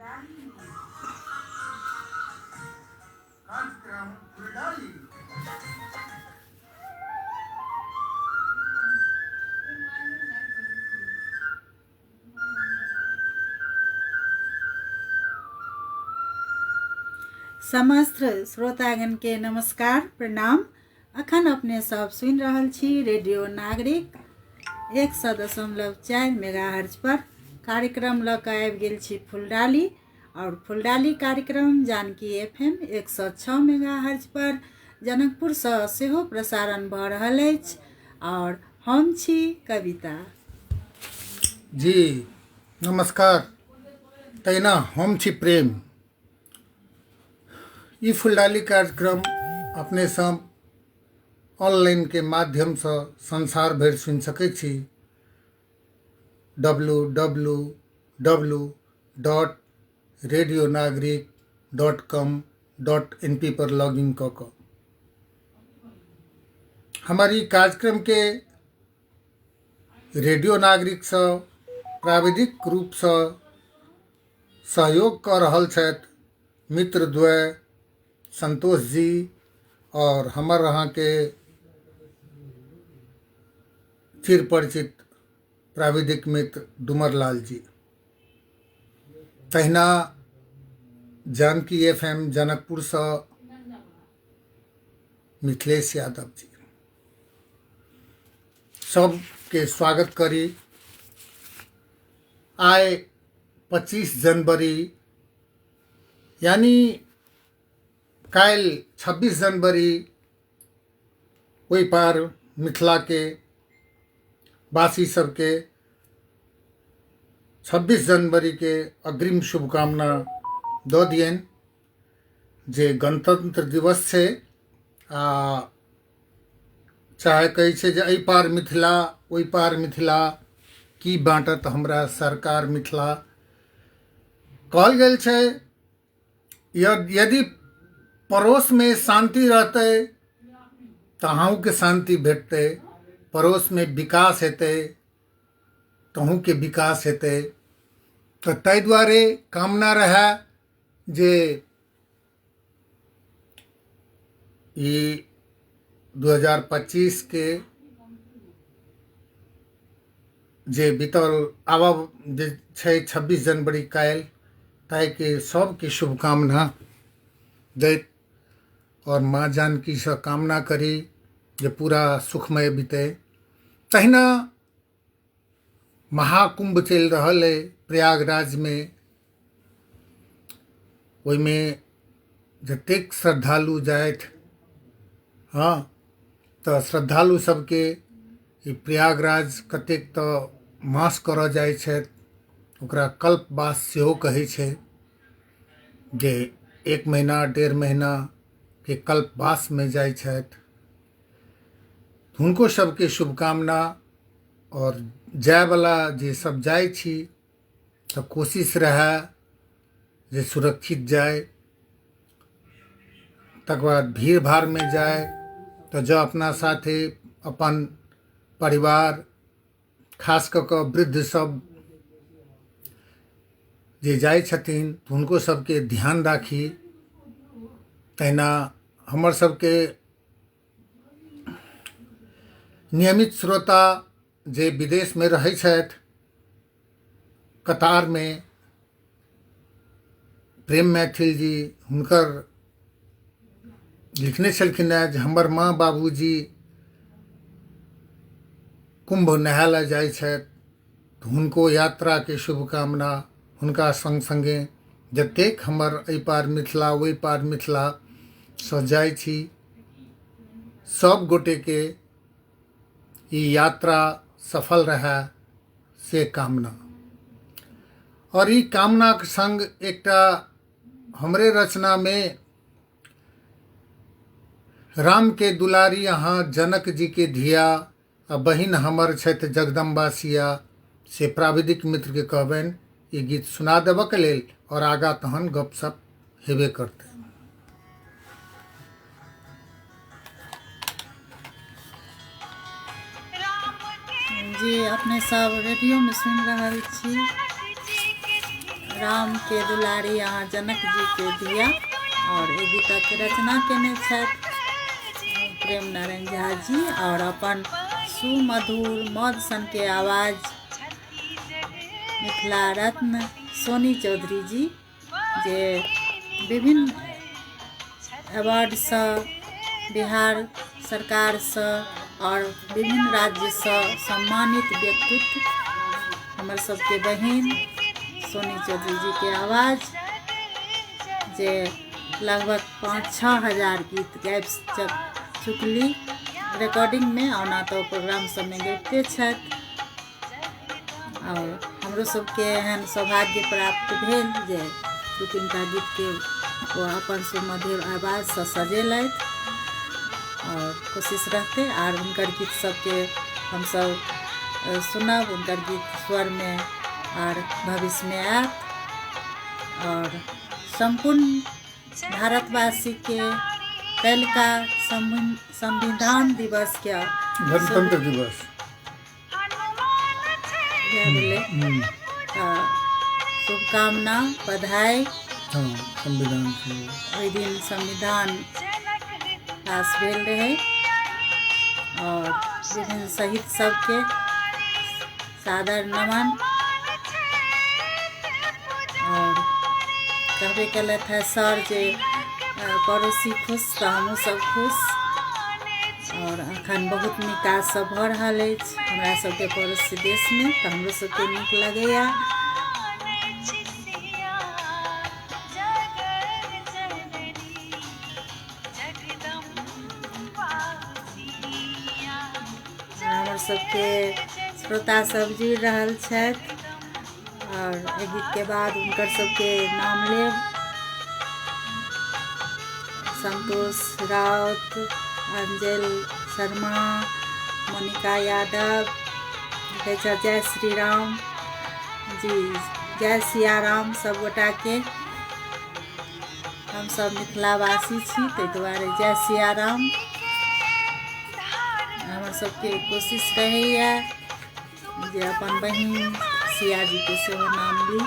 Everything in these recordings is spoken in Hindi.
कार्यक्रम फुलडाली। समस्त श्रोतागण के नमस्कार प्रणाम। अखन अपने सब सुन रहल छी रेडियो नागरिक 100.4 मेगाहर्ज पर कार्यक्रम लऽ कऽ आबि गेल छी फुलडाली। और फुलडाली कार्यक्रम जानकी FM 106 मेगाहर्ज पर जनकपुर से सेहो प्रसारण भऽ रहल अछि। और हम छी कविता जी नमस्कार। तहिना हम छी प्रेम। ई फुलडाली कार्यक्रम अपने सब ऑनलाइन के माध्यम से संसार भरि सुनि सकै छी। www.radionagrik.com.np पर लॉगिन कऽ कऽ हमारी कार्यक्रम के रेडियो नागरिक से प्राविधिक रूप से सहयोग कऽ रहल छथि मित्र द्वय संतोष जी और हमर अहाँ के चिर परिचित प्राविधिक मित्र डुमरलाल जी। तहिना जानकी FM जनकपुर से मिथिलेश यादव जी। सबके स्वागत करी। आइ 25 जनवरी यानी काल्हि 26 जनवरी ओहि पार मिथिला के वासी सबके 26 जनवरी के अग्रिम शुभकामना दऽ दियनि जे गणतंत्र दिवस छै। आ चाहे कहै छै जे एहि पार मिथिला ओहि पार मिथिला की बाँटत हमरा सरकार मिथिला। कहल गेल छै यदि पड़ोस में शांति रहते तो अहूँ के शांति भेटते, पड़ोस में विकास हेतै तहूँ के विकास हेतै। तो ताहि दुआरे कामना रहे जे ई 2025 के जे बीतल आब जे छै 26 जनवरी काल्हि ताहिके सबके शुभकामना दैत और माँ जानकी से कामना करी जे पूरा सुखमय बीते। तहिना महाकुंभ चलि रहल है प्रयागराज में। ओहिमे जतेक श्रद्धालु जाथि हाँ तो श्रद्धालु सबके ई प्रयागराज कतेक तो मास करऽ जाइ छथि, ओकरा कल्पवास सेहो कहै छै जे 1 महीना 1.5 महीना के कल्पवास में जाइ छथि। हुनको सबके शुभकामना। और जायवला जे सब जाइ छी तो कोशिश रहे जे सुरक्षित जाए। तकर बाद भीड़ भाड़ में जाए तो जो अपना साथे अपन परिवार खास कऽ कऽ वृद्ध सब जे जाइ छथिन तो हुनको सबके ध्यान राखी। तहिना हमर सबके नियमित श्रोता जे विदेश में रहै छथि कतार में प्रेम मैथिल जी, हुनकर लिखने छलखिन है जे हमर माँ बाबूजी कुंभ नहाय लए जाइ छथि तो हुनको यात्रा के शुभकामना। हुनका संग संगे जतेक हमर एहि पार मिथिला ओहि पार मिथिला सँ जाइ छी सब गोटे के ई यात्रा सफल रहे से कामना। और ई कामना के संग एकटा हमरे रचना में राम के दुलारी अहाँ जनक जी के धिया आ बहिन हमर छथि जगदम्बा सिया से प्राविधिक मित्र के कहबनि ई गीत सुना देबऽ के लेल और आगा तहन गपशप हेबे करतै। जी अपने सब रेडियो में सुन रहल छी राम के दुलारी यहाँ जनक जी के धिया। और एहि गीतक रचना केने छथि प्रेम नारायण झा जी और अपन सुमधुर मौध सन के आवाज मिथिला रत्न सोनी चौधरी जी जे विभिन्न अवार्डसँ बिहार सरकारसँ और विभिन्न राज्यसँ सम्मानित व्यक्तित्व हमर सबके बहिन सोनी चौधरी जी के आवाज जे लगभग 5-6 हजार गीत गाबि चुकली रिकॉर्डिंग में ओना तो प्रोग्राम सब में गाबिते छथि। और हमरो सबके एहन सौभाग्य प्राप्त भेल जे 2-3 टा गीत के वो अपन सुमधुर आवाज से सजेलथि और कोशिश रहते और उनकर गीत सबके हम सब सुनब, उनकर गीत स्वर में और भविष्य में आयत। और संपूर्ण भारतवासी के कल का संविधान दिवस के गणतंत्र दिवस शुभकामना बधाई। संविधान ओहि दिन संविधान पास भेल रहे और विभिन्न शहीद सबके सादर नमन। और कहबे कलत है सर जे पड़ोसी खुश तो हमहूँ सब खुश। और अखन बहुत विकास सब भ रहल अछि हमरा सबके पड़ोसी देश में तो हमरो सबके नीक लगैया। हमर सबके श्रोता सब जुड़ि रहल छथि और एहि गीत के बाद उनकर सबके नाम लेब। संतोष राउत, अंजल शर्मा, मोनिका यादव, जय श्री राम जी, जय सिया राम। सब गोटा के हम सब मिथिलावासी छी ताहि दुआरे जय सिया राम। हमर सबके कोशिश रहैया जे अपन बहिन सिया जी के सेहो नाम ली,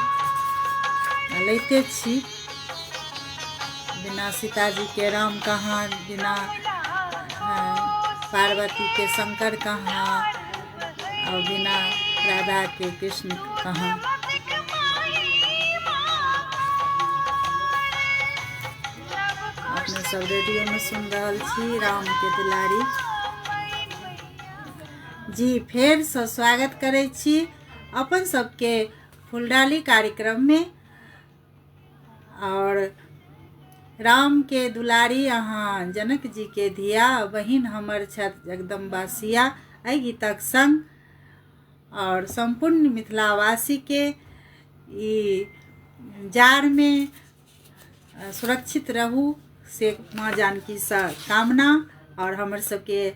लैते छी। बिना सीता जी के राम कहाँ, बिना पार्वती के शंकर कहाँ और बिना राधा के कृष्ण कहाँ। अपने सब रेडियो में सुन रहल छी राम के दुलारी जी। फेर से स्वागत करै छी अपन सबके फुलडाली कार्यक्रम में। और राम के दुलारी अहाँ जनक जी के धिया बहिन हमर छथि जगदम्बा सिया एहि गीतक संग। और संपूर्ण मिथिलावासी के ई जाड़ में सुरक्षित रहू से माँ जानकी से कामना। और हमर सबके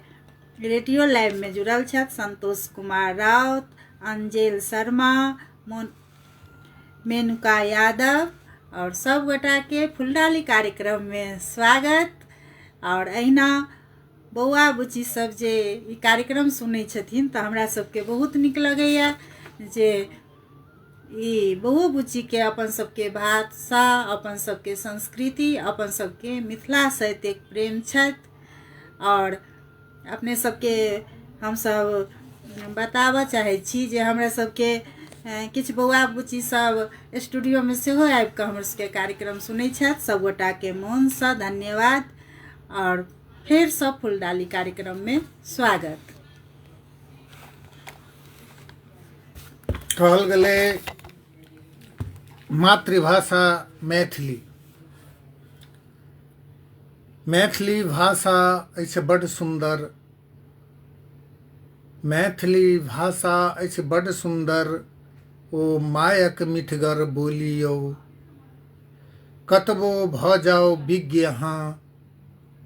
रेडियो लाइव में जुड़ल छथि संतोष कुमार राउत, अंजल शर्मा, मेनुका यादव और सब गोटा के फुलडाली कार्यक्रम में स्वागत। और अहिना बौआ बुची सब जे ई कार्यक्रम सुनै छथिन तो हमरा सबके बहुत नीक लगैया जे ई बौआ बुची के अपन सबके भाषा, अपन सबके संस्कृति, अपन सबके मिथिला से एतेक प्रेम छथि। और अपने सबके हम सब बताबऽ चाहै छी जे हमरा सबके किछु बौआ बुची सब स्टूडियो में सेहो आबि कऽ हमर सबके कार्यक्रम सुनै छथि। सब गोटा के मोन से धन्यवाद और फेर से फुलडाली कार्यक्रम में स्वागत। कहल गेलै मातृभाषा मैथिली। मैथिली भाषा अछि बड्ड सुंदर, मैथिली भाषा अछि बड्ड सुंदर। ओ मायक मिठगर बोलियौ, कतबो भऽ जाओ विज्ञ अहाँ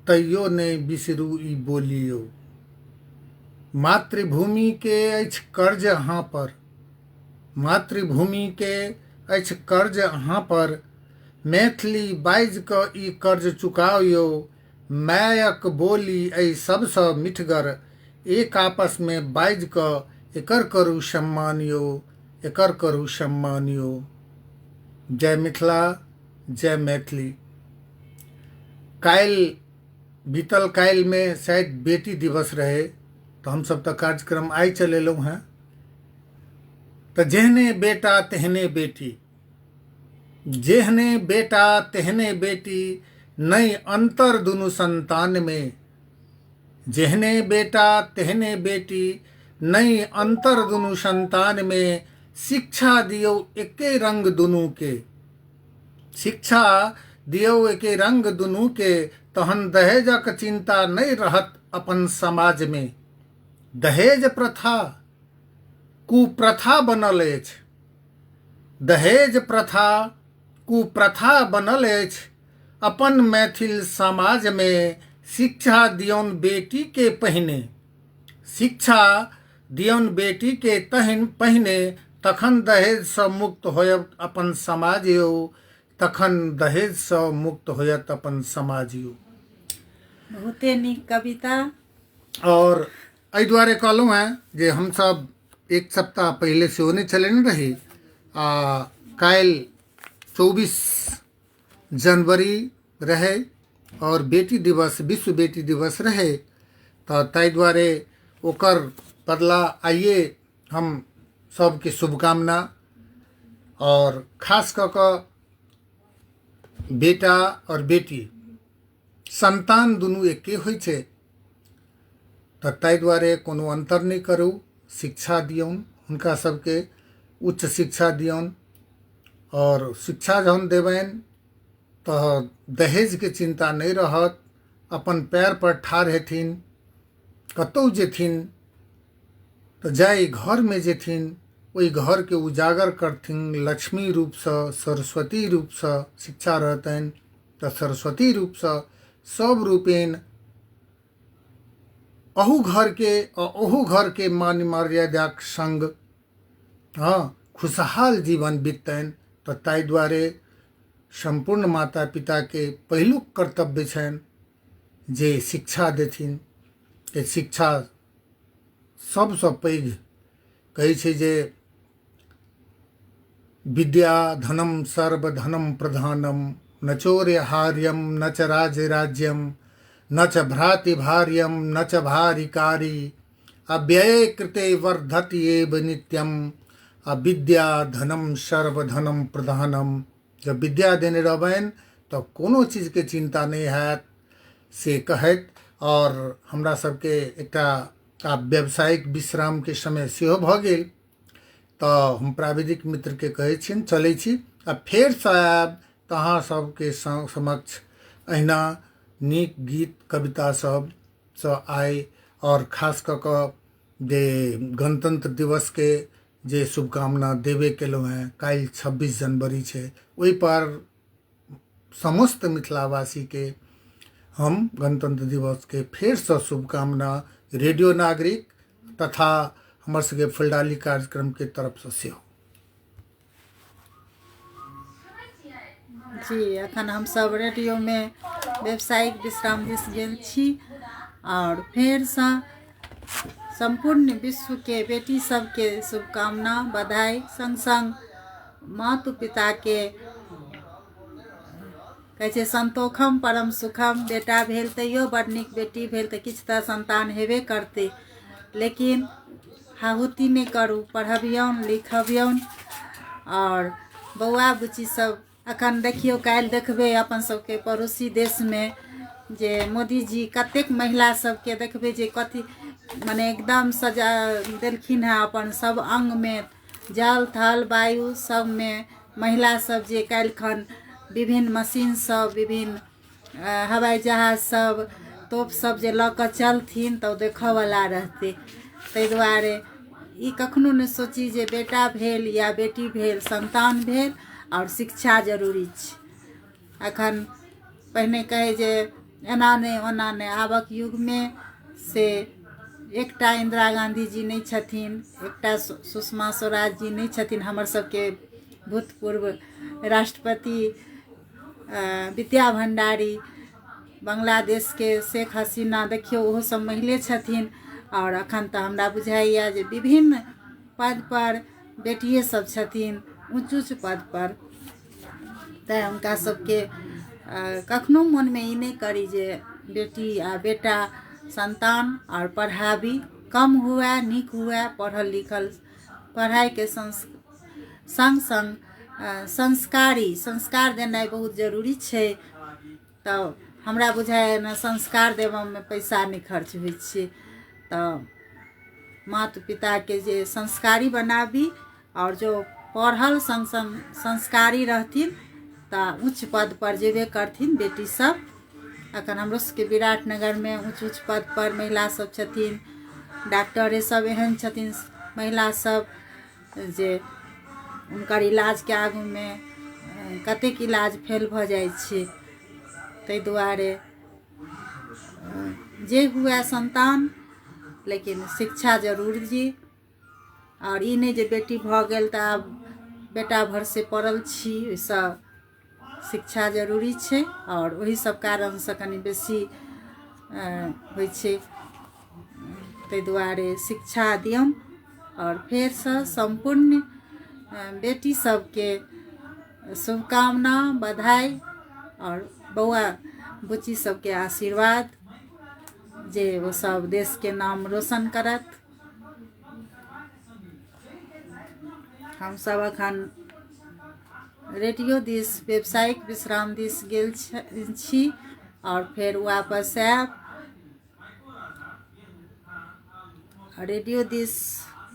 तैयो नहि बिसरू ई बोलियौ। मातृभूमि के अछि कर्ज अहाँ पर, मातृभूमि के अछि कर्ज अहाँ पर। मैथिली बाजि कऽ ई कर्ज चुकाओ। मायक बोली एहि सबसँ मिठगर, एक आपस में बाजि कऽ एकर करू सम्मान यौ, एकर करू सम्मान यौ। जय मिथिला, जय मैथिली। काल्हि बीतल काल्हि में शायद बेटी दिवस रहे, तो हम सब तक कार्यक्रम आई चलेलहुँ हैं। तो जेहने बेटा तेहने बेटी, जेहने बेटा तेहने बेटी, नहीं अंतर दुनु संतान में। जेहने बेटा तेहने बेटी, नहीं अंतर दुनु संतान में। शिक्षा दियो एके रंग दुनु के, शिक्षा दियो एके रंग दुनु के। तहन दहेजक चिंता नहीं रहत अपन समाज में। दहेज प्रथा कुप्रथा बनल अछि, दहेज प्रथा कुप्रथा बनल अछि अपन मैथिल समाज में। शिक्षा दियौन बेटी के पहिने, शिक्षा दियौन बेटी के पहिने। तखन दहेज से मुक्त होयत अपन समाज यौ, तखन दहेज से मुक्त होयत अपन समाज यौ। बहुते नीक कविता। और एहि दुआरे कहलहुँ हैं जे हम सब एक सप्ताह पहले से होने चले नहीं रही। काल्हि 24 जनवरी रहे और बेटी दिवस, विश्व बेटी दिवस रहे। तो ताहि दुआरे ओकर बदला आइए हम सबके शुभकामना। और खास कऽ कऽ बेटा और बेटी संतान दुनू एके होइ छै, तऽ ताहि दुआरे कोनो अंतर नहीं करू। शिक्षा दियौन हुनका सबके, उच्च शिक्षा दियौन। और शिक्षा जहन देबनि तऽ दहेज के चिंता नहीं रहत। अपन पैर पर ठाढ़ हेथिन, कतौ जेथिन तऽ जाय घर में जेथिन, ओहि घर के उजागर करथिन लक्ष्मी रूप से, सरस्वती रूप से। शिक्षा रहतनि तऽ सरस्वती रूप से सब रूपेण अहू घर के और ओहू घर के मान मर्यादाक संग खुशहाल जीवन बीततनि। तो ताहि दुआरे संपूर्ण माता पिता के पहिलुक कर्तव्य छनि जे शिक्षा देथिन। के शिक्षा सबसँ पैघ कहै छै जे विद्या धनम सर्वधनम प्रधानम। न चोर्यहार्यम न च राज्यम न च भ्रातिभार्यम न च भारिकारी। अव्यये कृते वर्धति एव नित्यम। अविद्या धनम सर्वधनम प्रधानम। जब विद्या देने रहबनि तो कोनो चीज के चिंता नहीं हैत से कहैत। और हमरा सबके एकटा व्यावसायिक विश्राम के समय सेहो भऽ गेल, तो हम प्राविधिक मित्र के कहै छियनि चलै छी। आ फेर से आयब तऽ अहाँ सबके समक्ष अहिना नीक गीत कविता सब सँ आइ। और खास कऽ कऽ जे गणतंत्र दिवस के जे शुभकामना देबे केलहुँ हैं। काल्हि 26 जनवरी छै, ओहि पर समस्त मिथिलावासी के हम गणतंत्र दिवस के फेर से शुभकामना रेडियो नागरिक तथा हमर सबके फुलडाली कार्यक्रम के तरफ से सेहो। जी अखन हम सब रेडियो में व्यावसायिक विश्राम दिस गेल छी। और फेर से संपूर्ण विश्व के बेटी सबके शुभकामना बधाई। संग संग मातु पिता के कहै छै संतोखम परम सुखम। बेटा भेल तैयो बड़ नीक, बेटी भेल तऽ किछु तऽ संतान हेबे करतै। लेकिन हाहुति नहीं करू, पढ़बियौन लिखबियौन। और बौआ बुच्ची सब अखन देखियो, काल्हि देखबै अपन सबके पड़ोसी देश में जे मोदी जी कतेक महिला सबके देखबै जे कथी माने एकदम सजा देलखिन हैं। अपन सब अंग में जल थल वायु सब में महिला सब जे काल्हि खन विभिन्न मशीन सब, विभिन्न हवाई जहाज सब, तोप सब जे लऽ कऽ चलथिन तऽ देखऽ वाला रहतै। ताहि दुआरे ई कखनो नहि सोची जे बेटा भेल या बेटी भेल, संतान भेल और शिक्षा जरूरी छै। अखन पहिने कहे जे एना नहीं ओना नहीं, आबक युग में से एकटा इंदिरा गांधी जी नहीं छथिन, एकटा सुषमा स्वराज जी नहीं छथिन। हमर सबके भूतपूर्व राष्ट्रपति विद्या भंडारी, बांग्लादेश के शेख हसीना देखियो ओहो सब महिले छथिन। और अखन तऽ हमरा बुझाइया जे विभिन्न पद पर बेटिये सब छथिन, ऊँच ऊँच पद पर। तैँ हुनका सबके कखनो मनमे ई नहि करी जे बेटी आ बेटा संतान और पढ़ाबी कम हुए नीक हुए, पढ़ल लिखल, पढ़ाइके संग संग संस्कार देनाइ बहुत जरूरी छै। तऽ हमरा बुझाय ने संस्कार देबऽमे पैसा नहीं खर्च होइ छै। तऽ माता पिता के जे संस्कारी बनाबी और जो पढ़ल संग संग संस्कारी रहथिन तऽ उच्च पद पर जेबे करथिन बेटी सब। अखन हमरो सबके विराटनगर में उच्च उच्च पद पर महिला सब छथिन, डॉक्टरे सब एहन छथिन महिला सब जे उनकर इलाज के आगू में कतेक इलाज फेल भऽ जाइ छै। ताहि दुआरे जे हुए संतान, लेकिन शिक्षा जरूर जी। और ई नहीं जे बेटी भऽ गेल तऽ आब बेटा भर से पड़ल छी, ओहिसँ शिक्षा जरूरी छै। और वही सब कारण से कनि बेसी होइ छै। ताहि दुआरे शिक्षा दियौन। और फेर से संपूर्ण बेटी सबके शुभकामना, बधाई और बौआ बुच्ची सबके आशीर्वाद जे वो सब देश के नाम रोशन करत। हम सब अखन रेडियो दिस व्यावसायिक विश्राम दिस गेल छी और फिर वापस आयब। रेडियो दिस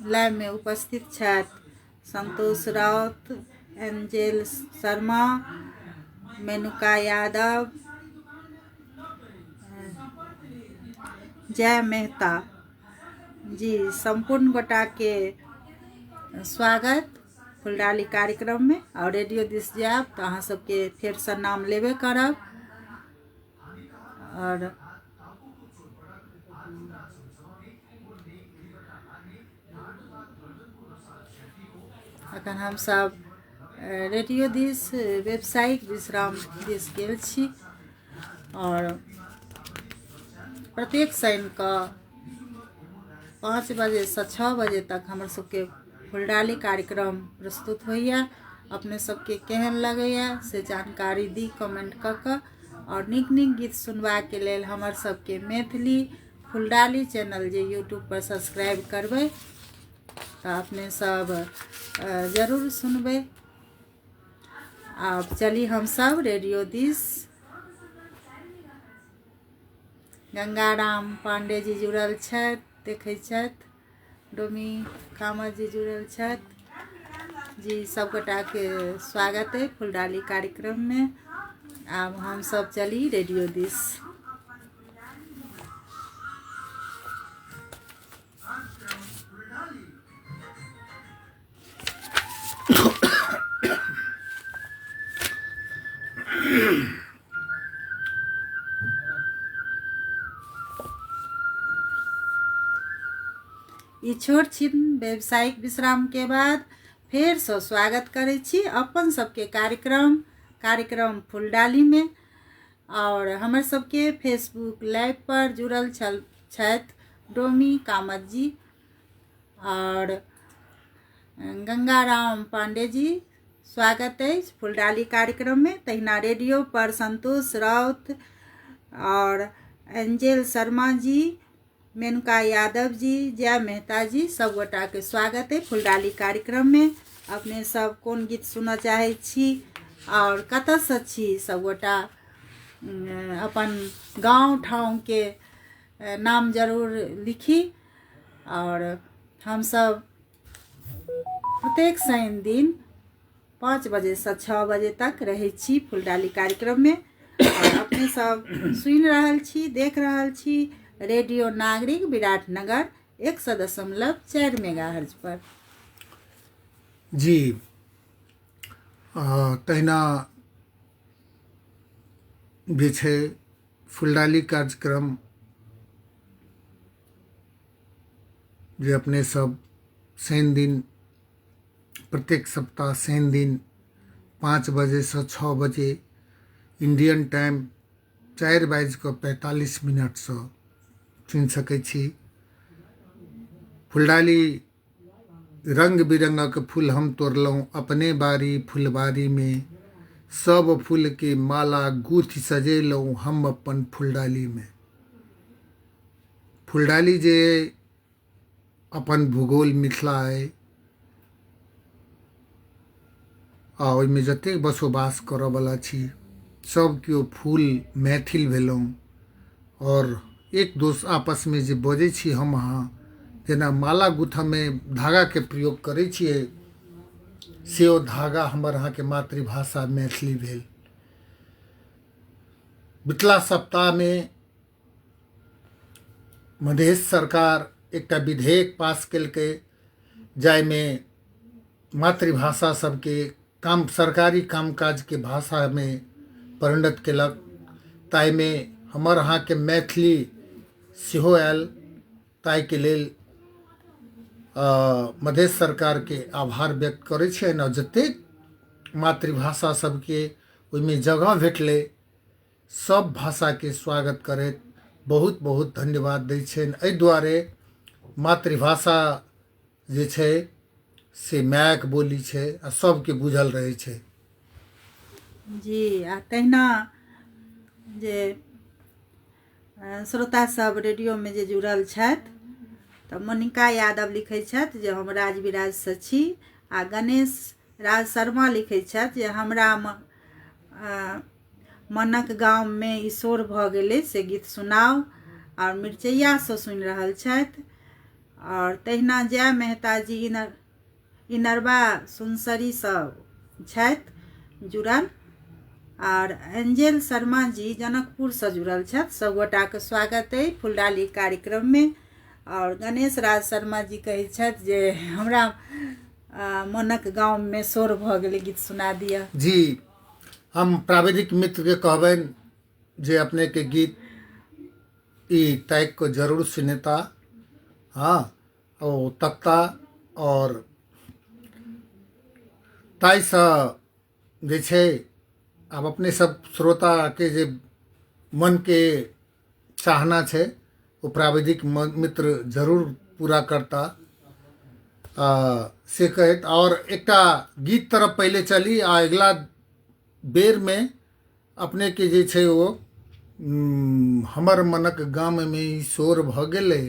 लाइव में उपस्थित छथि संतोष राउत, एंजेल शर्मा, मेनुका यादव, जय मेहता जी। संपूर्ण गोटा के स्वागत फुलडाली कार्यक्रम में। और रेडियो दिस जायब तो अहाँ सबके फेर से नाम लेबे करब। और अखन हम सब रेडियो दिस व्यावसायिक विश्राम दिस गेल छी। और प्रत्येक शनि का 5 बजे से 6 बजे तक हमर सबके फुलडाली कार्यक्रम प्रस्तुत होइए। अपने सबके केहन लगैए से जानकारी दी कमेंट कऽ। और नीक नीक गीत सुनबा के लेल हमर सबके मैथिली फुलडाली चैनल जे यूट्यूब पर सब्सक्राइब करबै तऽ अपने सब जरूर सुनबै। अब चली हम सब रेडियो दिस। गंगाराम पांडे जी जुड़ल छथि, देखै छथि, डोमी कामत जी जुड़ल छथि जी। सब गोटा के स्वागत है फुलडाली कार्यक्रम में। अब हम सब चली रेडियो दिस। ई छोट छिन व्यावसायिक विश्राम के बाद फेर से स्वागत करै छी अपन सबके कार्यक्रम फुलडाली में। और हमर सबके फेसबुक लाइव पर जुड़ल छथि डोमी कामत जी और गंगाराम पांडे जी। स्वागत है फुलडाली कार्यक्रम में। तहिना रेडियो पर संतोष राउत और एंजेल शर्मा जी, मेनका यादव जी, जय मेहता जी, सब गोटा के स्वागत है फुलडाली कार्यक्रम में। अपने सब कौन गीत सुनना चाहे छी और कतऽ से छी सब गोटा अपन गांव ठाव के नाम जरूर लिखी। और हम सब प्रत्येक शनि दिन 5 बजे से 6 बजे तक रहे छी फुलडाली कार्यक्रम में। और अपने सब सुन रहल छी, देख रहल छी रेडियो नागरिक विराटनगर 100.4 मेगाहर्ट्ज पर जी। तहिना जे छै फुलडाली कार्यक्रम जे अपने सब शनि दिन प्रत्येक सप्ताह शनि दिन 5 बजे से 6 बजे इंडियन टाइम 4:45 से सुनि सकै छी। फुलडाली रंग बिरंगक फूल हम तोड़लहुँ अपने बारी फुलबारी में, सब फूल के माला गूथ सजेलहुँ हम अपन फुलडाली में। फुलडाली जे अपन भूगोल मिथिला अइ आ ओहिमे जतेक बसोबास करऽवला छी सब केओ फूल मैथिल भेलहुँ और एक दोस्त आपस में जे बजै छी हम अहाँ जेना माला गुथऽ में धागा के प्रयोग करै छियै से ओ धागा हमर अहाँ के मातृभाषा मैथिली भेल। मिथिला सप्ताह में मधेश सरकार एकटा विधेयक पास केलकै जाहिमे मातृभाषा सबके काम सरकारी कामकाज के भाषा में परिणत केलक। ताहिमे हमर अहाँ के मैथिली सेहो आयल। ताहि के लेल मधेश सरकार के आभार व्यक्त करै छियनि। और जतेक मातृभाषा सबके ओहिमे जगह भेटलै सब भाषा के स्वागत करैत बहुत बहुत धन्यवाद दै छियनि। एहि दुआरे मातृभाषा जे छै से मायक बोली छै आ सबके बुझल रहै छै। जी आ तहिना जे श्रोता सब रेडियो में जे जुड़ल छथि तऽ मोनिका यादव लिखै छथि जे हम राजविराज से छी आ गणेश राज शर्मा लिखै छथि जे हमरा मनक गाँव में ईशोर भऽ गेलै से गीत सुनाउ और मिर्चैया से सुनि रहल छथि। और तहिना जय मेहता जी इनरबा सुनसरी सब छथि जुड़ल और एंजेल शर्मा जी जनकपुर से जुड़ल छथि। सब गोटा के स्वागत है फुलडाली कार्यक्रम में। और गणेश राज शर्मा जी कहै छथि जे हमरा मनक गाँव में शोर भऽ गेलै गीत सुना दिया। जी हम प्राविधिक मित्र के कहबनि जे अपने के गीत ई टैग को जरूर सुनेता। हाँ ओ तकता और ताहिसँ जे छै आब अपने सब श्रोता के जे मन के चाहना छै वो प्राविधिक मित्र जरूर पूरा करता से कहत। और एकटा गीत तरफ पहले चली आ अगला बेर में अपने के जे छै वो हमर मनक गाम में ई शोर भऽ गेलै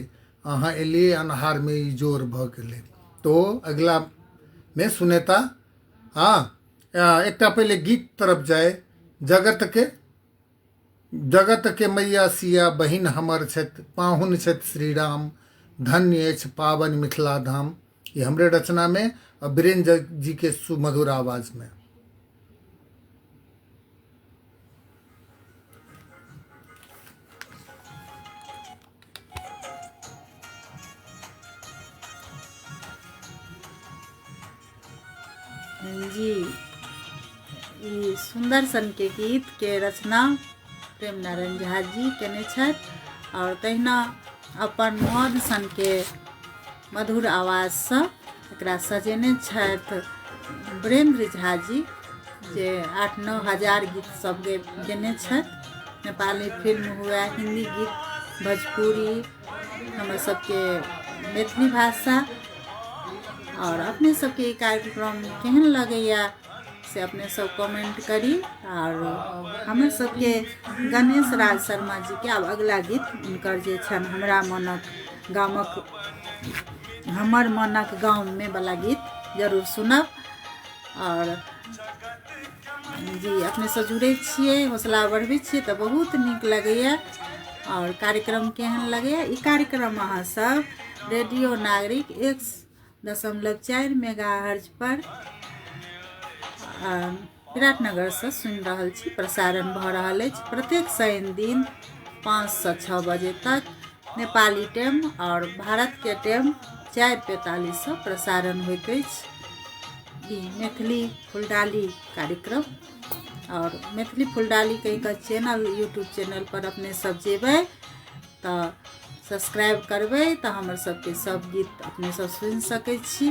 अहाँ एलियै अन्हार में ई जोर भऽ गेलै तो अगला में सुनेता। हाँ एकटा पहले गीत तरफ जाए। जगत के मैया सिया बहिन हमर छथि पाहुन छथि श्री राम धन्य अछि पावन मिथिला धाम। ये हमरे रचना में और वीरेंद्र जी के सुमधुर आवाज में। जी ई सुंदर सन के गीत के रचना प्रेम नारायण झा जी केने छथि और तहिना अपन मौध सन के मधुर आवाज से एकरा सजेने छथि वीरेंद्र झा जी जे 8-9 हजार गीत सब गेने छथि। नेपाली फिल्म हुआ हिंदी गीत भोजपुरी हमर सबके मैथिली भाषा। और अपने सबके कार्यक्रम केहन लगैया से अपने सब कमेंट करी। और हमर सबके गणेश राज शर्मा जी के अब अगला गीत उनकर जे छन हमरा मनक गामक हमर मनक गाँव में वाला गीत जरूर सुनब। और जी अपने से जुड़े छिए हौसला बढ़बे छिए तो बहुत नीक लगैया। और कार्यक्रम केहन लगैया ई कार्यक्रम अहाँ सब रेडियो नागरिक 1.4 मेगाहर्ट्ज पर विराटनगर से सुनि रहल छी। प्रसारण भऽ रहल अछि प्रत्येक शनि दिन 5 से 6 बजे तक नेपाली टाइम और भारत के टाइम 4:45 से प्रसारण होइत अछि। ई मैथिली फुलडाली कार्यक्रम और मैथिली फुलडाली के चैनल यूट्यूब चैनल पर अपने सब जेबै तो सब्सक्राइब करबै तो हमर सबके सब गीत अपने सब सुनि सकै छी।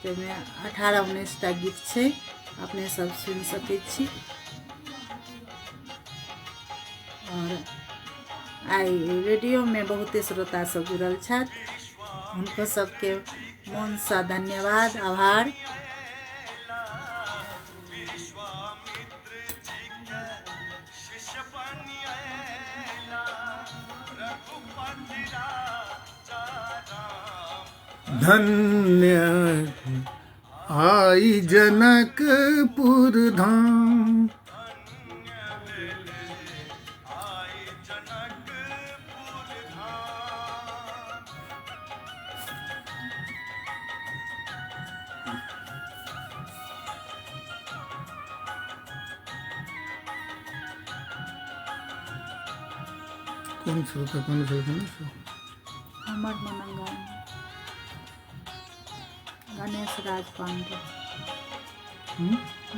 जाहिमे 18-19 टा गीत छै अपने सब सुनि सकै छी। और आई रेडियो में बहुते श्रोता सब जुड़ल छथि उनको सबके मन से धन्यवाद आभार। धन्य आई जनकपुर धाम। कौन श्रोता कौन श्रोता हमर मनंगन गणेश राज पांडे,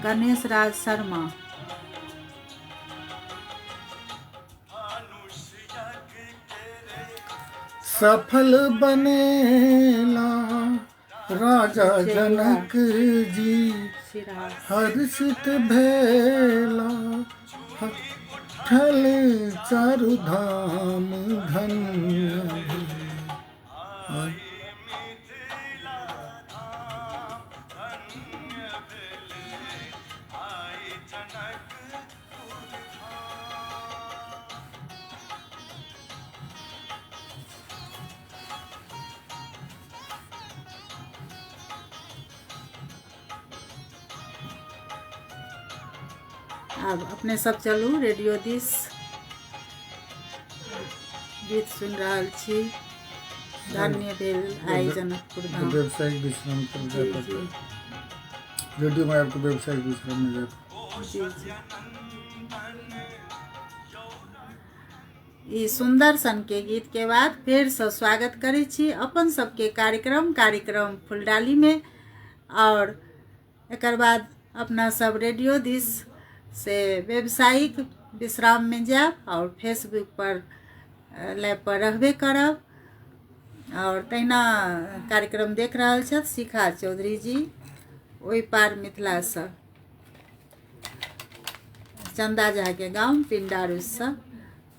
गणेश राज शर्मा। सफल बनेला राजा जनक जी, सिराज हर्षित भेला ठल चारु धाम धन्य भेल। अब अपने सब चलू रेडियो दिस गीत सुन रहल छी। धन्य भेल आई जनकपुर धाम। व्यावसायिक विश्राम कर जी जाता जी है रेडियो में आपको व्यावसायिक विश्राम मिल जाता जी जी। ई सुंदर सन के गीत के बाद फिर से स्वागत करै छी अपन सबके कार्यक्रम फुलडाली में। और एकर बाद अपना सब रेडियो दिस से व्यावसायिक विश्राम में जाब और फेसबुक पर लाइव पर रहबे करब। और तहिना कार्यक्रम देख रहल छथि शिखा चौधरी जी ओहि पार मिथिला से, चंदा झा के गांव पिंडारुस से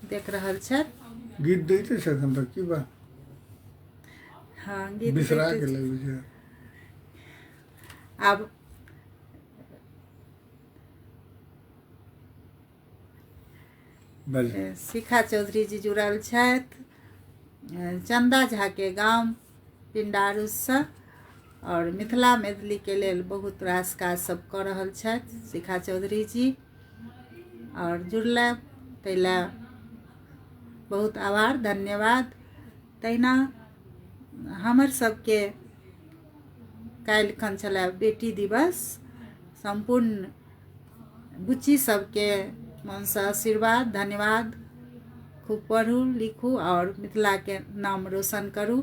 देख रहल छथि। गीत दैते छै एखन तक की बा हाँ गीत बिसरा दैते के छी। लगे छै। अब बाजी शिखा चौधरी जी जुड़ल छथि चंदा झा के गांव पिंडारुस से और मिथिला मैथिली के लेल बहुत रास काज सब कऽ रहल छथि शिखा चौधरी जी। और जुड़ला ताहिला बहुत आभार धन्यवाद। तहिना हमर सबके काल्हि खन छलै बेटी दिवस। संपूर्ण बुच्ची सबके मन से आशीर्वाद धन्यवाद। खूब पढ़ू लिखू और मिथिला के नाम रोशन करू।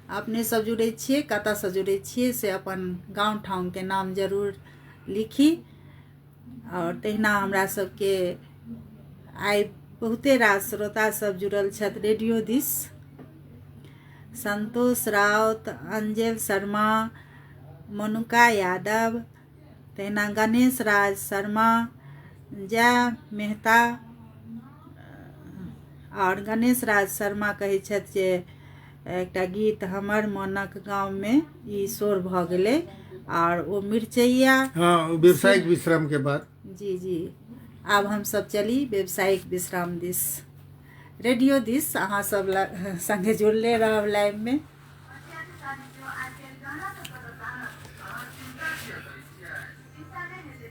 अपने सब जुड़े छिए, कतऽ से जुड़े छिए से अपन गाँव ठाम के नाम जरूर लिखी। और तहिना हमरा सबके आइ बहुते रास श्रोता सब जुड़ल छथि रेडियो दिस। संतोष राउत, अंजल शर्मा, मनुका यादव, तहिना गणेश राज शर्मा, जय मेहता। और गणेश राज शर्मा कहै छथि जे एकटा गीत हमर मनक गाँव में ई शोर भऽ गेलै और ओ मिर्चैया। हाँ व्यावसायिक विश्राम के बाद जी जी। आब हम सब चली व्यावसायिक विश्राम दिस रेडियो दिस अहाँ सब संगे जुड़ले रहब लाइव में।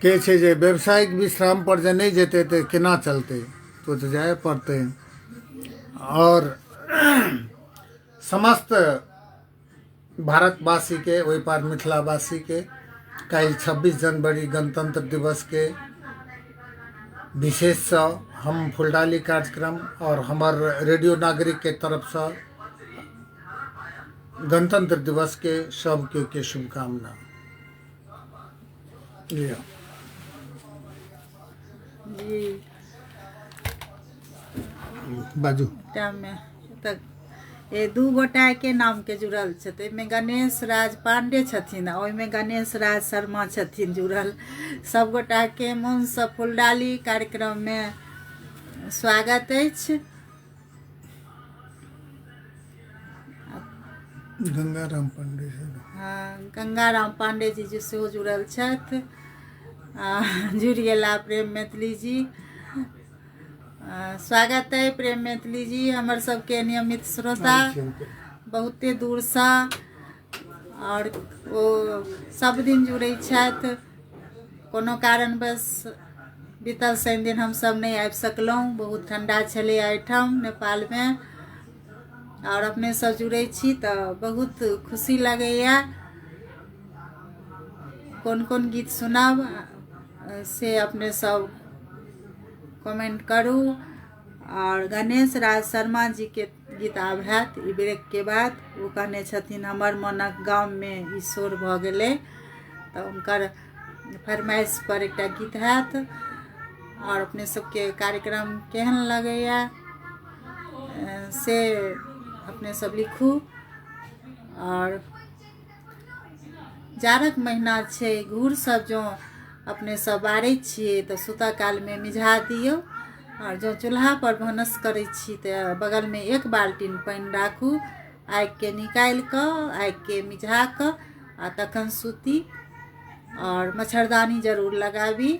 के छै जे व्यावसायिक विश्राम पर जे नहीं जेते तो केना चलते, तो जाए पड़ते। और समस्त भारतवासी के ओहि पार मिथिलावासी के कल 26 जनवरी गणतंत्र दिवस के विशेष से हम फुलडाली कार्यक्रम और हमार रेडियो नागरिक के तरफ से गणतंत्र दिवस के सबके शुभकामना। जी बाजू में तक ये दू गोटा के नाम के जुड़ल छथि। में गणेश राज पांडे छथिन, ओहिमे गणेश राज शर्मा छथिन जुड़ल। सब गोटा के मन से फुलडाली कार्यक्रम में स्वागत अछि। गंगाराम पांडे हाँ गंगाराम पांडे जी सेहो जुड़ल छथि। जुड़ गेला प्रेम मैथिली जी। स्वागत है प्रेम मैथिली जी, हमर सबके नियमित श्रोता। बहुते दूरसँ आओर ओ सब दिन जुड़ै छथि। कोनो कारणवश बीतल शनि दिन हमसब नहीं आबि सकलहुँ, बहुत ठंडा छलै एहिठाम नेपालमे। और अपने सब जुड़ै छी तऽ बहुत खुशी लगैया। कोन कोन गीत सुनब से अपने सब कमेंट करू। और गणेश राज शर्मा जी के गीत आब हैत ई ब्रेक के बाद। वो कहने छथिन हमर मनक गाम में ई शोर भऽ गेलै, तऽ हुनकर फरमाइश पर एकटा गीत हैत। और अपने सबके कार्यक्रम केहन लगैया से अपने सब लिखू। और जाड़क महीना छै, घूर सब जो अपने सब बारै छियै तऽ सुतऽ काल में मिझा दियौ। और जो चूल्हा पर भानस करै छी तऽ बगल में 1 बाल्टीन पानि राखू, आगि के निकालि कऽ आगि के मिझा कऽ आ तखन सूती। और मच्छरदानी जरूर लगाबी,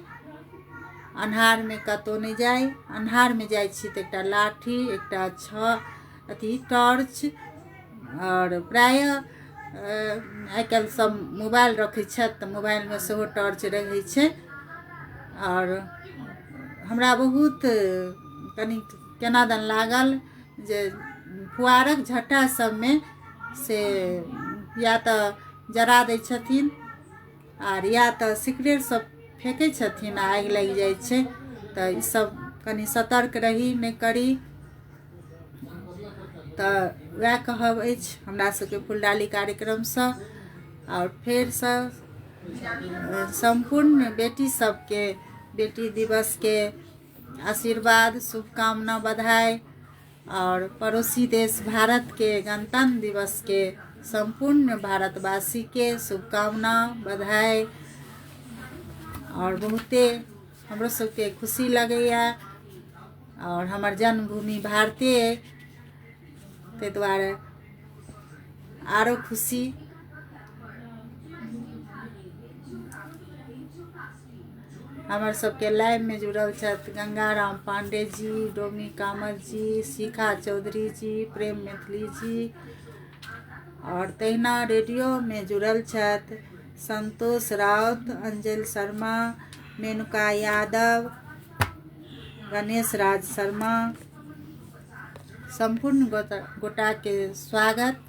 अन्हार में कतौ नहीं जाय। अन्हार में जाइ छी तऽ एकटा लाठी, एकटा टॉर्च, और प्रायः आइ काल्हि सब मोबाइल रखै छथि तऽ मोबाइल में सेहो टॉर्च रहै छै। और हमरा बहुत कनि केना दन लागल जे फुहारक झट्टा सब में से या तऽ जरा दै छथिन आर या तऽ सिगरेट सब फेंकै छथिन आ आगि लागि जाइ छै। तऽ ई सब कनि सतर्क रही, नहीं करी। तऽ वएह कहब अछि हमरा सबके फुलडाली कार्यक्रमसँ। और फेरसँ संपूर्ण बेटी सबके बेटी दिवस के आशीर्वाद, शुभकामना, बधाई। और पड़ोसी देश भारत के गणतंत्र दिवस के संपूर्ण भारतवासी के शुभकामना, बधाई। और बहुते हमरो सबके खुशी लगैया। और हमर जन्मभूमि भारते ताहि दुआरे आरो खुशी। हमर सबके लाइव में जुड़ल छथि गंगाराम पांडे जी, डोमी कामत जी, शिखा चौधरी जी, प्रेम मैथिली जी। और तहिना रेडियो में जुड़ल छथि संतोष राउत, अंजलि शर्मा, मेनुका यादव, गणेश राज शर्मा। संपूर्ण गोटा के स्वागत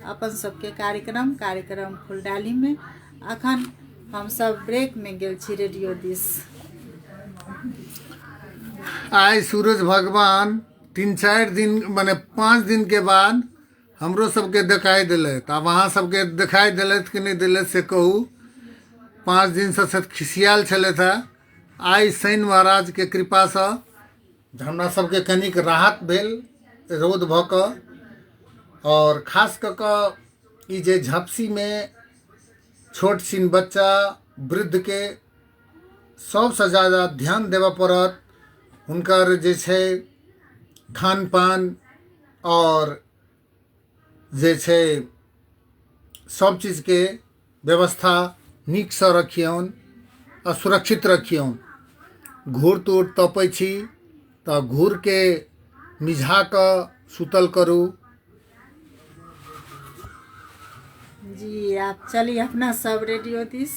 अपन सबके कार्यक्रम फुलडाली में। अखन हम सब ब्रेक में गेल छी रेडियो दिस। आइ सूरज भगवान 3-4 दिन माने 5 दिन के बाद हमरो सबके दिखाई दिलथि। आब अहाँ सबके दिखाई दिलथि कि नहीं दिलथि से कहू। 5 दिन से खिसियाल छलथि है। आइ शनि महाराज के कृपा से हमरा सबके कनिक राहत भेल रौद भऽ कऽ। और खास कऽ कऽ ई जे झपसी में छोट छिन बच्चा वृद्ध के सबसे ज़्यादा ध्यान देबऽ पड़त। हुनकर जे छै खान पान और जे छै सब चीज के व्यवस्था नीक से रखियौन आ सुरक्षित रखियौन। घूर तूर तपै छी तऽ घूर के मिझा कऽ सुतल करू। जी आप चलिए अपना सब रेडियो दिस।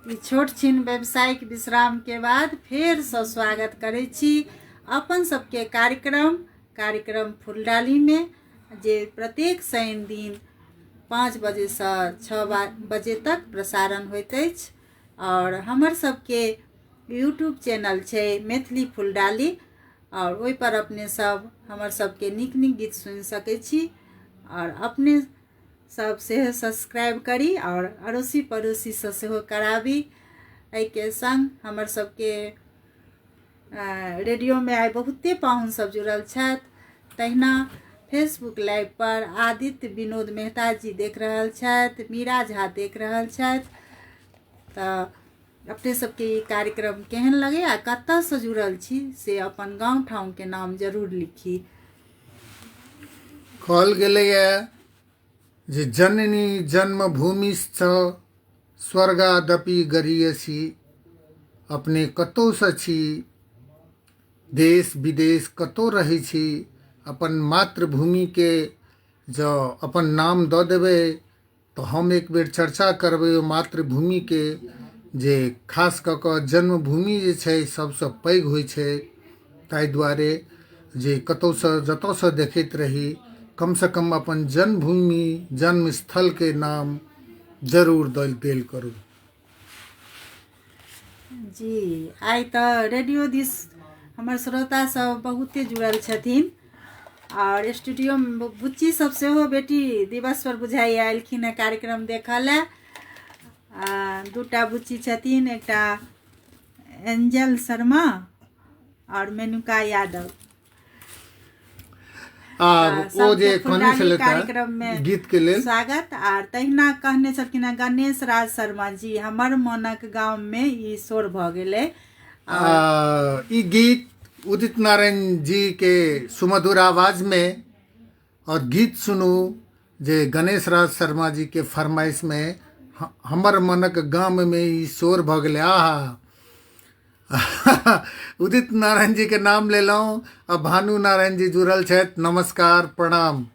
ई छोट छिन व्यावसायिक विश्राम के बाद फेर से स्वागत करै छी अपन सबके कार्यक्रम फुलडाली में, जे प्रत्येक शनि दिन 5 बजे से 6 बजे तक प्रसारण होइत अछि। और हमर सबके यूट्यूब चैनल छै मैथिली फुलडाली। और ओहि पर अपने सब हमर सबके नीक नीक गीत सुनि सकै छी। और अपने सब से सब्सक्राइब करी और अड़ोसी पड़ोसी से सेहो कराबी। एहि के संग हमर सबके रेडियो में आइ बहुते पाहुन सब जुड़ल छथि। तहिना फेसबुक लाइव पर आदित्य विनोद मेहता जी देख रहल छथि, मीरा झा देख रहल छथि। तऽ अपने सबके ई कार्यक्रम केहन लगे आ कतऽ से जुड़ल छी से अपन गाँव ठाम के नाम जरूर लिखी। कहल गेलैए जे जननी जन्मभूमि स्वर्गादपि गरीयसी अपने कतौ सँ छी, देश विदेश कतौ रहै छी, अपन मातृभूमि के जँ अपन नाम दऽ देबै तऽ हम एक बेर चर्चा करबै ओ मातृभूमि के, जे खास कऽ कऽ जन्मभूमि जे छै सबसँ पैघ होइ छै। ताहि दुआरे जे कतौसँ जतौसँ देखैत रही, कमसँ कम अपन जन्मभूमि जन्मस्थलके नाम जरूर देल करू। जी, आइ तऽ रेडियो दिस हमर श्रोता सब बहुते जुड़ल छथिन, और स्टूडियो में बुच्ची सब सेहो बेटी दिवस पर बुझाइए एलखिन है कार्यक्रम देखऽ ले। दूटा बुच्ची छथिन, एकटा एंजल शर्मा और मेनुका यादव। ओ जे कहने छलै कार्यक्रम में गीत के लेल स्वागत। आर तहिना कहने छलखिन है गणेश राज शर्मा जी, हमर मोनक गाँव में ई शोर भ गेलै। ई गीत उदित नारायण जी के सुमधुर आवाज में, और गीत सुनू जे गणेश राज शर्मा जी के फरमाइश में, हमर मनक गाम में ई शोर भ गेलै। आहा उदित नारायण जी के नाम लेलहुँ, आ भानु नारायण जी जुड़ल छथि। नमस्कार, प्रणाम।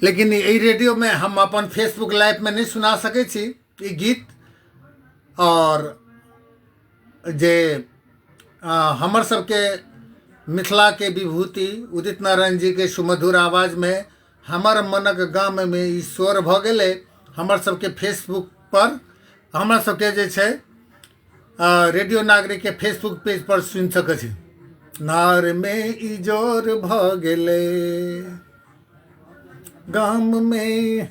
लेकिन ई रेडियो में हम अपन फेसबुक लाइव में नहीं सुना सकै छी ई गीत, और जे हमर सबके मिथिला के विभूति उदित नारायण जी के सुमधुर आवाज में हमर मनक गाम में ई शोर भ गेलै, हमर सबके फेसबुक पर, हमर सबके जे छै रेडियो नागरिक के फेसबुक पेज पर सुनि सकै छी। नार में ई जोर भ गेलै गाम में।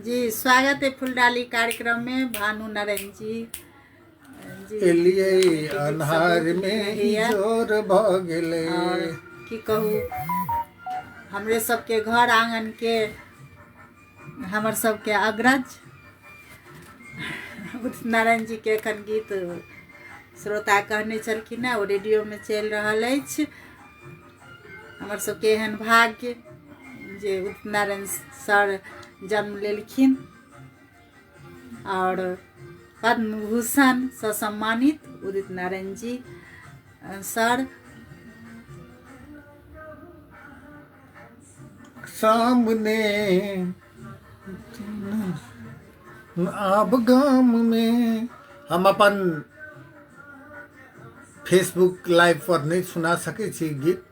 जी, स्वागत है फुलडाली कार्यक्रम में भानु नारायण जी। एलिए अन्हार में ई जोर भ गेलै। और की कहू, हमरे सबके घर आंगन के हमर सबके अग्रज उदित नारायण जी के एखन गीत श्रोता कहने छलखिन है, ओ रेडियो में चलि रहल अछि। हमर सबके एहन भाग्य जे उदित नारायण सर जन्म लेलखिन, और पद्म भूषण से सम्मानित उदित नारायण जी सर। सामने आब गाम में, हम अपन फेसबुक लाइव पर नहीं सुना सकै छी गीत,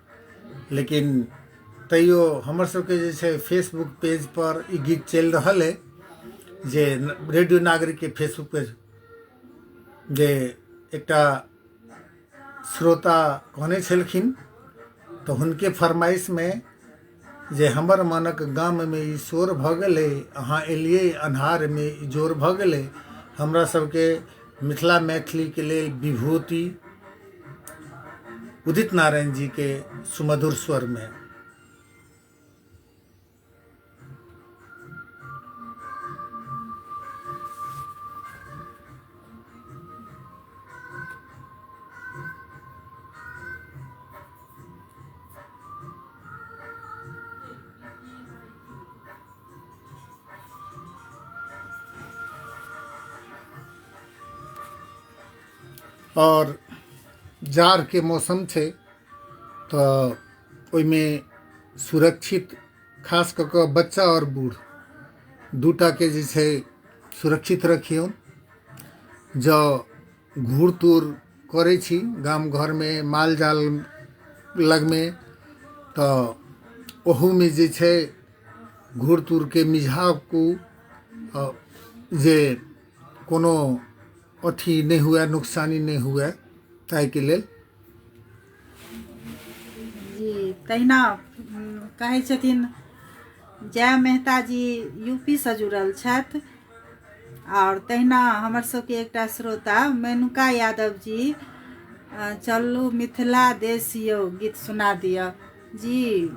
लेकिन तैयो हमर सबके जे छै फेसबुक पेज पर ई गीत चलि रहल है, जे रेडियो नागरिक के फेसबुक पेज, जे एकटा श्रोता कहने छलखिन तऽ हुनके फरमाइश में जे हमर मनक गाम में ई शोर भ गेलै, अहाँ एलिए अन्हार में ई जोर भ गेलै। हमरा सबके मिथिला मैथिली के लेल विभूति उदित नारायण जी के सुमधुर स्वर में। और जाड़ के मौसम छै तऽ ओहिमे सुरक्षित, खास कऽ कऽ बच्चा और बूढ़ दूटा के जे छै सुरक्षित रखियौ। जँ घूर तूर करै छी गाम घर में माल जाल लग में, तऽ ओहूमे जे छै घूर तूर के मिझाकू, जे कोनो अथी नहीं हुए, नुकसानी नहीं हुए, ताहि के लेल। जी, तहिना कहै छथिन जय मेहता जी यूपी से जुड़ल छथि, और तहिना हमर सबके एकटा श्रोता मेनुका यादव जी, चलू मिथिला देश यौ गीत सुना दिअ। जी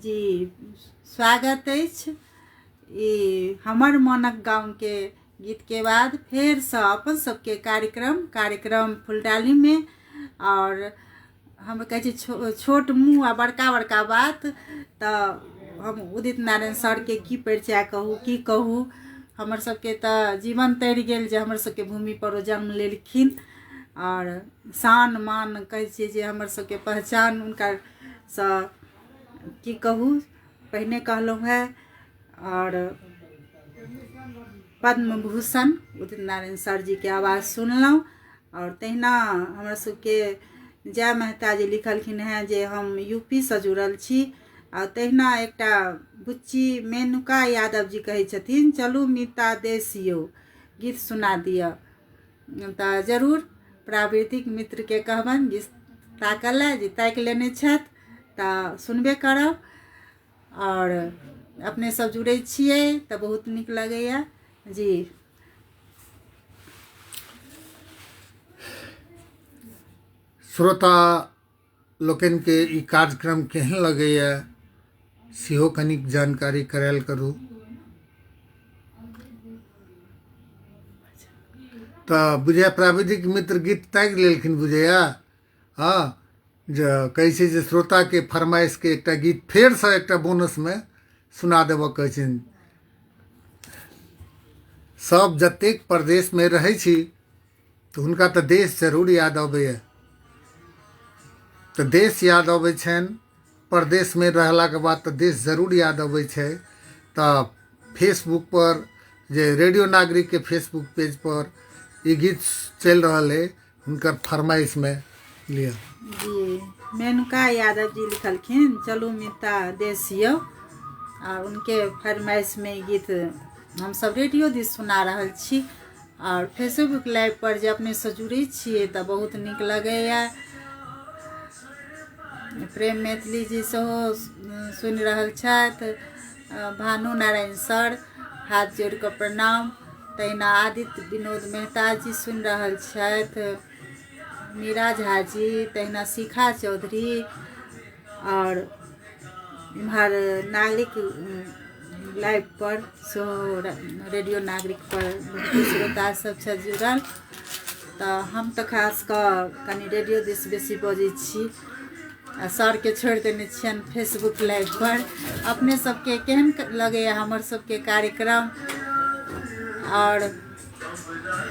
जी, स्वागत अछि। ई हमर मनक गाँव के गीत के बाद फेर से अपन सबके कार्यक्रम फुलडाली में, और हम कहै छी छोट मुँह आ बड़का बड़का बात। तऽ हम उदित नारायण सरके की परिचय कहू, की कहू। हमर सबके तऽ जीवन तैर गेल जे हमर सबके भूमि पर ओ जन्म लेलखिन, और शान मान कहै छियै जे हमर सबके पहचान हुनकासँ की कहू, पहिने कहलहुँ है। और पद्म भूषण उदित नारायण सर जी के आवाज़ सुनलहुँ। और तहिना हमरा सबके जय मेहता जी लिखलखिन हैं जे हम यूपी से जुड़ल छी। आ तहिना एकटा बुच्ची मेनुका यादव जी कहै छथिन, चलू मीता देसियो गीत सुना दिअ। तऽ जरूर प्राविधिक मित्र के कहबनि जे ताकऽ लए, जे ताकि लेने छथि तऽ सुनबे करब। और अपने सब जुड़ै छियै तऽ बहुत नीक लगैया जी। श्रोता लोकन के ई कार्यक्रम केहन लगैया सेहो कनिक जानकारी करायल करू। तऽ बुझाय प्राविधिक मित्र गीत ताकि लेलखिन बुझैया। हाँ, जे कहै छै जे श्रोता के फरमाइश के एकटा गीत फेर से एकटा बोनस में सुना देबऽ कहै छै। सब जतेक प्रदेश में रहै छी तऽ हुनका तऽ देश जरूर याद अबैया। तऽ देश याद अबै छनि, प्रदेश में रहला के बाद तऽ देश जरूर याद अबै छै। तऽ फेसबुक पर जे रेडियो नागरिक के फेसबुक पेज पर ये गीत चल रहा है, उनकर फरमाइश में लिया जी। मेनुका यादव जी लिखलखिन चलू मीता देसियो, और उनके फरमाइश में गीत हम सब रेडियो दिस सुना रहल छी। और फेसबुक लाइव पर जे अपने से जुड़े छिए तऽ बहुत नीक लगैया। प्रेम मैथिली जी सेहो सुनि रहल छथि। भानु नारायण सर हाथ जोड़ कऽ प्रणाम। तहिना आदित्य विनोद मेहता जी सुनि रहल छथि, मीरा झा जी, तहिना शिखा चौधरी। और इम्हर नागरिक लाइव पर सेहो रेडियो नागरिक पर बहुत श्रोता सब छथि जुड़ल। तऽ हम तऽ खास कऽ कनि रेडियो दिस बेसी बजै छी, आ सर के छोड़ि देने छियनि फेसबुक लाइव पर। अपने सबके केहन लगैया हमर सबके कार्यक्रम। और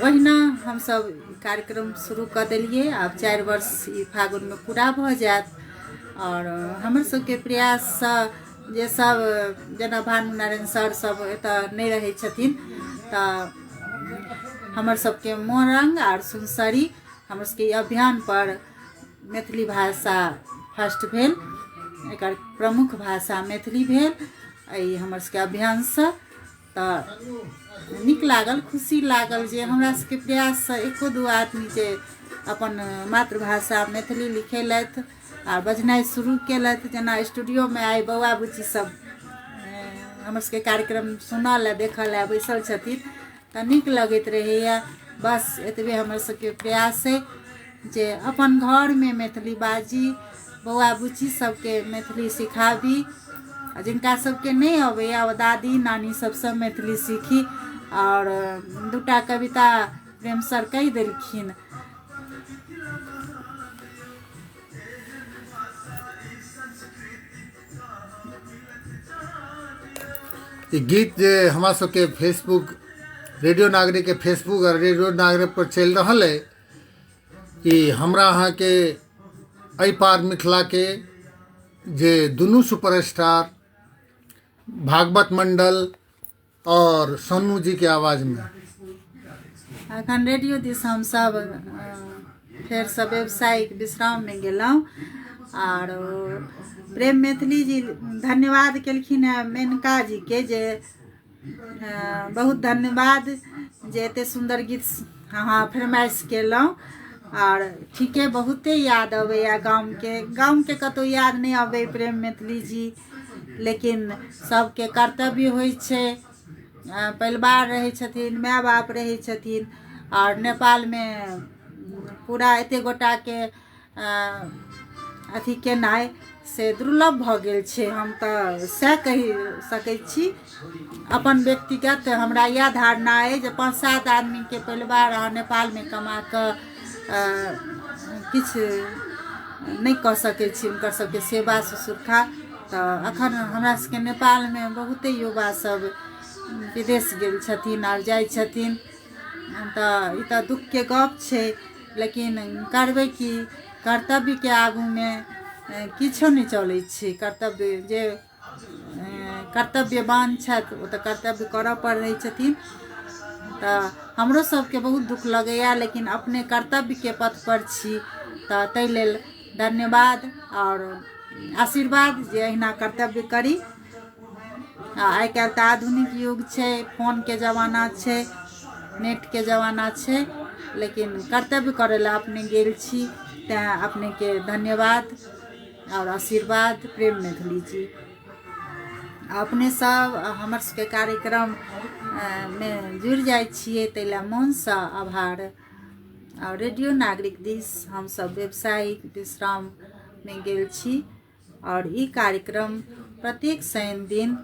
ओहिना हम सब कार्यक्रम शुरू कऽ देलिए। आब 4 वर्ष ई फागुन में पूरा भऽ जायत। और हमर सबके प्रयाससँ जे सब जेना भानु नारायण सर सब एतऽ नहि रहै छथिन, तऽ हमर सबके मोरंग और सुनसरी हमर सबके अभियान पर मैथिली भाषा फर्स्ट भेल। एकर प्रमुख भाषा मैथिली भेल एहि हमर सबके अभियानसँ। तऽ नीक लागल, खुशी लागल जे हमरा सबके प्रयाससँ एको दू आदमी जे अपन मातृभाषा मैथिली लिखेलथि आ बजनाइ शुरू केलथि। जेना स्टूडियो में आइ बौआ बुच्ची सब हमर सबके कार्यक्रम सुनऽ लए, देखऽ लए बैसल छथिन, तऽ नीक लगैत रहैया। बस एतबे हमर सबके प्रयास है जे अपन घर में मैथिली बाजी, बौआ बुच्ची सबके मैथिली सिखाबी। जिनका सबके नहीं अबैया ओ दादी नानी सबसँ मैथिली सीखी। और 2टा कविता प्रेम सर कहि देलखिन। ई गीत जे हमरा सबके फेसबुक रेडियो नागरिक के फेसबुक और रेडियो नागरिक पर चल रहा है, कि हमरा अहाँ के एहि पार मिथिला के जे दुनू सुपरस्टार भागवत मंडल और सोनू जी के आवाज में अखन रेडियो दिस हम सब फेर से व्यावसायिक विश्राम में गेलहुँ। और प्रेम मैथिली जी धन्यवाद केलखिन है मेनका जी के, जे बहुत धन्यवाद जे एते सुंदर गीत अहाँ फरमाइश केलहुँ। और ठीके बहुते याद अबैया गाम के कतौ याद नहीं अबै प्रेम मैथिली जी, लेकिन सबके कर्तव्य होइ छै। परिवार रहै छथिन, माय बाप रहै छथिन, और नेपाल में पूरा एते गोटा के अथी केनाइ से दुर्लभ भऽ गेल छै। हम तऽ सएह कहि सकै छी। अपन व्यक्तिगत हमरा यह धारणा है जे 5-7 आदमी के परिवार नेपाल में कमा कऽ किछु नहीं कह सकै छी हुनकर सबके सेवा शुश्रूषा। तऽ अखन हमरा सबके नेपालमे बहुते युवा सब विदेश गेल छथिन और जाइ छथिन। तऽ ई तऽ दुखके गप छै, लेकिन करबै की, कर्तव्यके आगूमे किछो नहि चलै छै। कर्तव्य जे कर्तव्यवान छथि ओ तऽ कर्तव्य करऽ पड़ै छथिन। तऽ हमरो सबके बहुत दुख लगैया, लेकिन अपने कर्तव्यके पथ पर छी, तऽ ताहि लेल धन्यवाद और आशीर्वाद जे अहिना कर्तव्य करी। आइ काल्हि तऽ आधुनिक युग छै, फोनके जमाना छै, नेटके जमाना छै, लेकिन कर्तव्य करै लए अपने गेल छी, तैँ अपनेके धन्यवाद और आशीर्वाद। प्रेम मैथिली जी, अपने सब हमर सबके कार्यक्रम में जुड़ि जाइ छियै, ताहि लए मोनसँ आभार। और रेडियो नागरिक दिस हमसब व्यावसायिक विश्राम में गेल छी, और ई कार्यक्रम प्रत्येक शनि दिन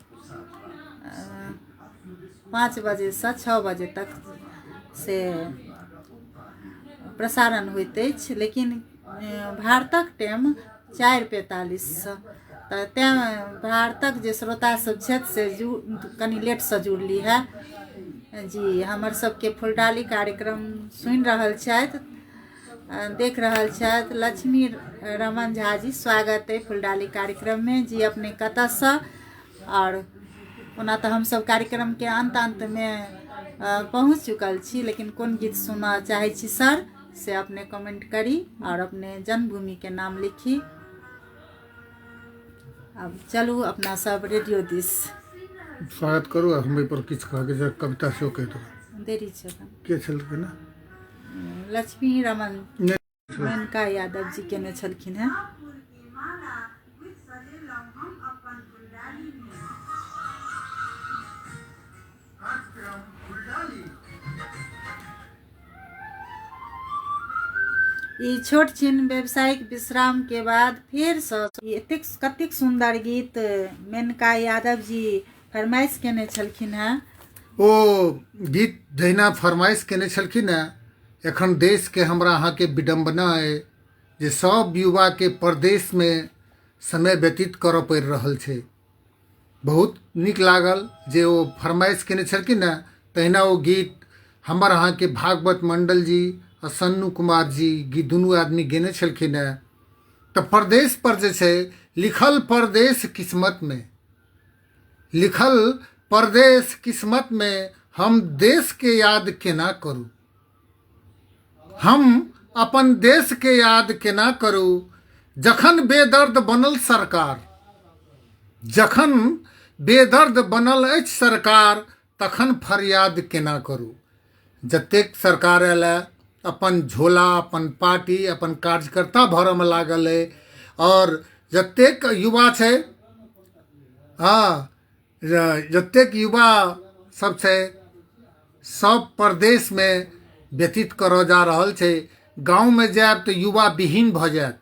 5 बजे से 6 बजे तक से प्रसारण होइत अछि, लेकिन भारतक टाइम 4:45 सँ। तऽ तैँ भारतक जे श्रोता सब छथि से कनि लेटसँ जुड़ली है जी। हमर सबके फुलडाली कार्यक्रम सुनि रहल छथि, देख रहल छथि लक्ष्मी रमन झा जी, स्वागत है फुलडाली कार्यक्रम में जी। अपने कतऽसँ? और ओना तऽ हमसब कार्यक्रम के अंत में पहुँच चुकल छी, लेकिन कोन गीत सुनऽ चाहै छी सर से अपने कमेंट करी और अपने जन्मभूमि के नाम लिखी। अब चलू अपना सब रेडियो दिस स्वागत करू। हम एहि पर किछु कहके जे कविता सेहो कहि दो। देरी छै के छलखिन ना? लक्ष्मी रमन मेनका यादव जी केने छलखिन हैं। ई छोट छिन व्यावसायिक विश्राम के बाद फिर एतेक कतेक सुंदर गीत मेनका यादव जी फरमाइश केने छलखिन हैं। ओ गीत जहिना फरमाइश केने छलखिन हैं, एखन देश के हमरा अहाँ के विडम्बना है जे सब युवा के परदेश में समय व्यतीत करऽ पड़ि रहल छै। बहुत नीक लागल जे ओ फरमाइश केने छलखिन हैं। तहिना ओ गीत हमर अहाँ के भागवत मंडल जी आ सन्नू कुमार जी गीत दुनू आदमी गेने छलखिन हैं। तऽ परदेश पर जे छै लिखल परदेश किस्मत में, लिखल परदेश किस्मत में, हम देश के याद केना करूँ, हम अपन देश के याद केना करूँ, जखन बेदर्द बनल सरकार, जखन बेदर्द बनल अछि सरकार, तखन फरियाद केना करूँ। जतेक सरकार अयला अपन झोला, अपन पार्टी, अपन कार्यकर्ता भरऽ में लागल है, और जतेक युवा छै, हाँ जतेक युवा सब छै, सब प्रदेश में व्यतीत करऽ जा रहल छै। गाँव में जायब तऽ युवा विहीन भऽ जायत।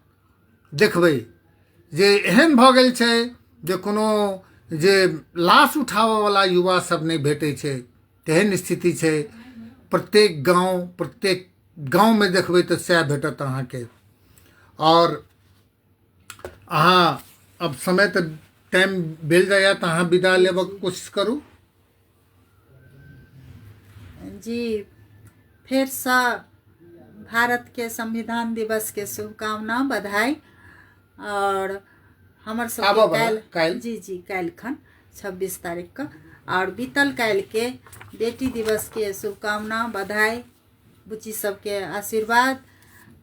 देखबै जे एहन भऽ गेल छै जे कोनो जे लाश उठाबऽ वाला युवा सब नहीं भेटै छै, तेहन स्थिति छै। प्रत्येक गाँव में देखबै तऽ सएह भेटत अहाँके। और अहाँ अब समय तऽ टाइम भेल जाइए तऽ अहाँ विदा लेबऽ कोशिश करू जी। फिर से भारत के संविधान दिवस के शुभकामना, बधाई। और हमर सब काल्हि जी काल्हि खन 26 तारीख का, और बीतल काल्हि के बेटी दिवस के शुभकामना, बधाई, बुच्ची सबके आशीर्वाद।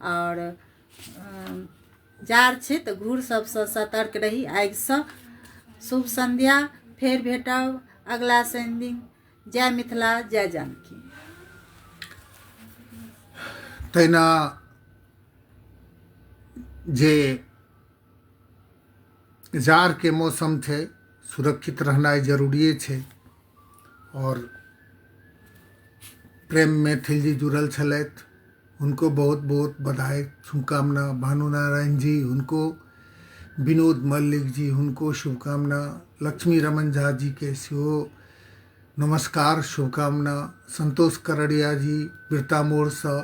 और जार छै तऽ घूर सबसँ सतर्क रही आगिसँ। शुभ संध्या, फेर भेटब अगला शनि दिन। जय मिथिला, जय जानकी। तहिना जे जार के मौसम छै, सुरक्षित रहनाइ जरूरी छै। और प्रेम मैथिल जी जुड़ल छलथि, उनको बहुत बहुत बधाई, शुभकामना। भानु नारायण जी, उनको विनोद मल्लिक जी, उनको शुभकामना। लक्ष्मी रमन झा जी के सेहो नमस्कार, शुभकामना। संतोष करड़िया जी बिरता मोड़ से,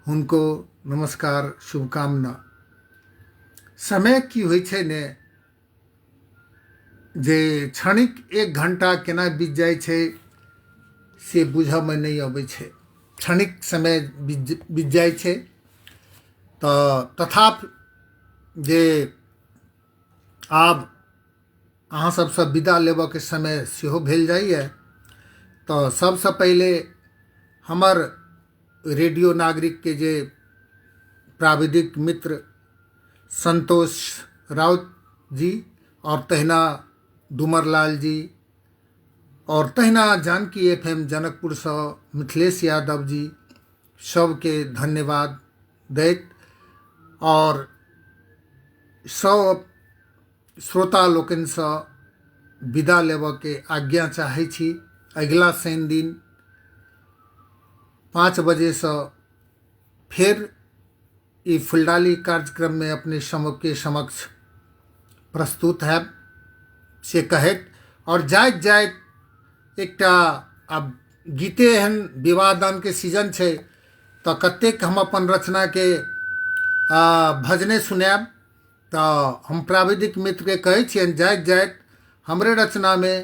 उनको नमस्कार, शुभकामना। समय की होइ छै ने जे क्षणिक 1 घंटा केना बीत जाइ छै से बुझयमे नहीं अबै छै। क्षणिक समय बीत जाइ छै। तऽ तथापि जे आब अहाँ सबसँ विदा लेबऽके समय सेहो भेल जाइए, तऽ सबसँ पहिले हमर रेडियो नागरिकके जे प्राविधिक मित्र संतोष राउत जी, और तहिना डूमरलाल जी, और तहिना जानकी FM जनकपुरसँ मिथिलेश यादव जी, सबके धन्यवाद दैत और सब श्रोता लोकनिसँ विदा लेबऽके आज्ञा चाहै छी। अगिला शनि दिन 5 बजेसँ फेर ई फुलडाली कार्यक्रम में अपने सबके समक्ष प्रस्तुत हैब से कहैत, और जाइत जाइत एकटा आब गीते एहन विवाह दानके सीजन छै, तऽ कतेक हम अपन रचनाके भजने सुनायब। तऽ हम प्राविधिक मित्रके कहै छियनि जाइत जाइत हमरे रचनामे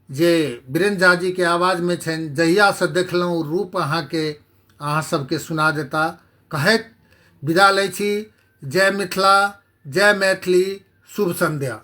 जे वीरेंद्र झा जी के आवाजमे छनि, जहियासँ देखलहुँ रूप अहाँके अहाँ सबके सुना देता, कहैत विदा लै छी। जय मिथिला, जय मैथिली, शुभ संध्या।